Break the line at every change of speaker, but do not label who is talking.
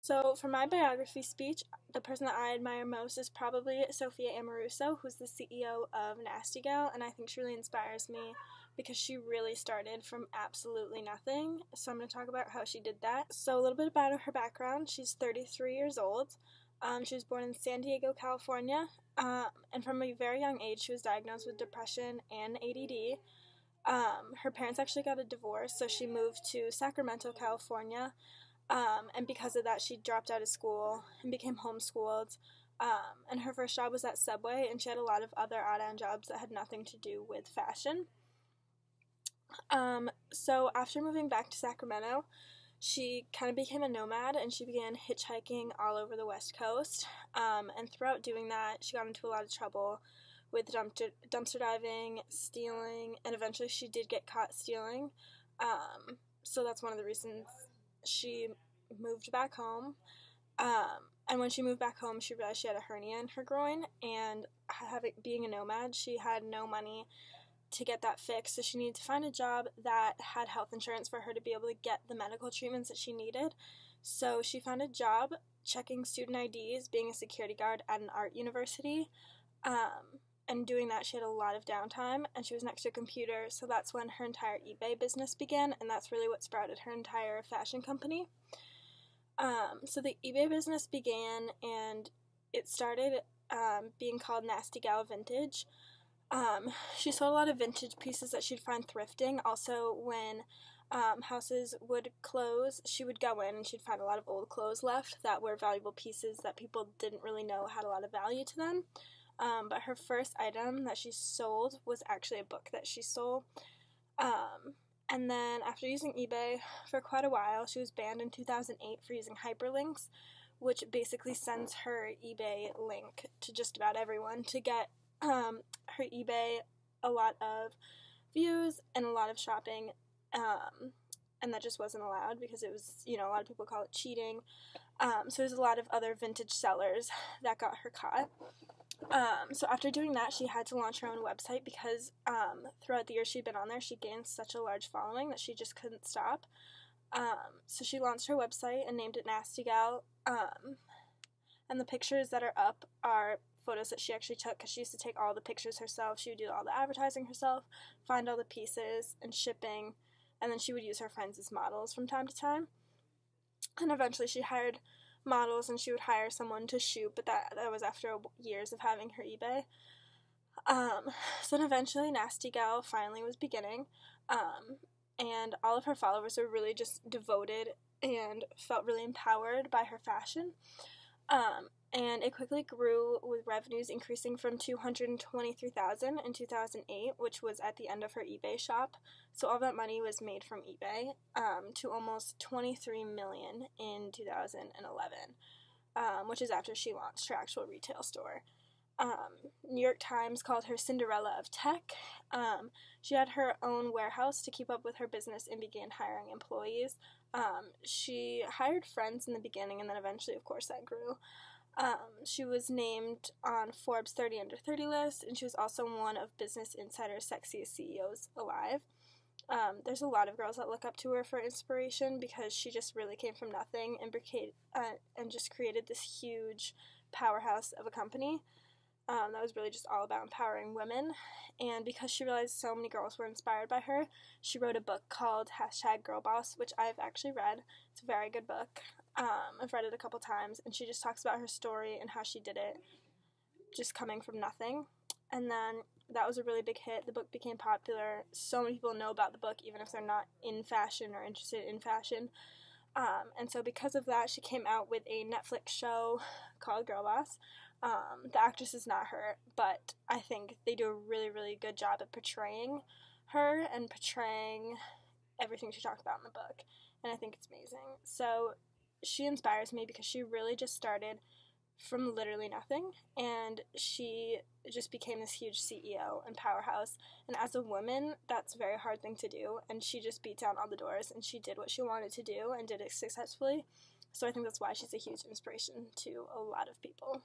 So for my biography speech, the person that I admire most is probably Sophia Amoruso, who's the CEO of Nasty Gal, and I think she really inspires me because she really started from absolutely nothing. So I'm going to talk about how she did that. So a little bit about her background. She's 33 years old. She was born in San Diego, California, and from a very young age she was diagnosed with depression and ADD. Her parents actually got a divorce, so she moved to Sacramento, California. And because of that, she dropped out of school and became homeschooled. And her first job was at Subway, and she had a lot of other odd-end jobs that had nothing to do with fashion. So after moving back to Sacramento, she kind of became a nomad, and she began hitchhiking all over the West Coast. And throughout doing that, she got into a lot of trouble with dumpster diving, stealing, and eventually she did get caught stealing. So that's one of the reasons she moved back home. And when she moved back home, she realized she had a hernia in her groin, and being a nomad, she had no money to get that fixed, so she needed to find a job that had health insurance for her to be able to get the medical treatments that she needed. So she found a job checking student IDs, being a security guard at an art university. And doing that, she had a lot of downtime, and she was next to a computer, so that's when her entire eBay business began, and that's really what sprouted her entire fashion company. So the eBay business began, and it started being called Nasty Gal Vintage. She sold a lot of vintage pieces that she'd find thrifting. Also, when houses would close, she would go in and she'd find a lot of old clothes left that were valuable pieces that people didn't really know had a lot of value to them. But her first item that she sold was actually a book that she sold. And then after using eBay for quite a while, she was banned in 2008 for using hyperlinks, which basically sends her eBay link to just about everyone to get her eBay a lot of views and a lot of shopping. And that just wasn't allowed because it was, a lot of people call it cheating. So there's a lot of other vintage sellers that got her caught. So after doing that, she had to launch her own website because throughout the years she'd been on there, she gained such a large following that she just couldn't stop. So she launched her website and named it Nasty Gal. And the pictures that are up are photos that she actually took because she used to take all the pictures herself. She would do all the advertising herself, find all the pieces and shipping, and then she would use her friends as models from time to time. And eventually she hired models and she would hire someone to shoot, but that was after years of having her eBay. So then eventually Nasty Gal finally was beginning, and all of her followers were really just devoted and felt really empowered by her fashion. And it quickly grew, with revenues increasing from $223,000 in 2008, which was at the end of her eBay shop. So all that money was made from eBay, to almost $23 million in 2011, which is after she launched her actual retail store. New York Times called her Cinderella of tech. She had her own warehouse to keep up with her business and began hiring employees. She hired friends in the beginning, and then eventually, of course, that grew. She was named on Forbes 30 Under 30 list, and she was also one of Business Insider's sexiest CEOs alive. There's a lot of girls that look up to her for inspiration because she just really came from nothing and just created this huge powerhouse of a company. That was really just all about empowering women, and because she realized so many girls were inspired by her, she wrote a book called #GirlBoss, which I've actually read. It's a very good book. I've read it a couple times, and she just talks about her story and how she did it, just coming from nothing. And then that was a really big hit. The book became popular. So many people know about the book, even if they're not in fashion or interested in fashion. And so because of that, she came out with a Netflix show called Girl Boss. The actress is not her, but I think they do a really, really good job at portraying her and portraying everything she talked about in the book, and I think it's amazing. So she inspires me because she really just started from literally nothing, and she just became this huge CEO and powerhouse, and as a woman, that's a very hard thing to do, and she just beat down all the doors, and she did what she wanted to do, and did it successfully. So I think that's why she's a huge inspiration to a lot of people.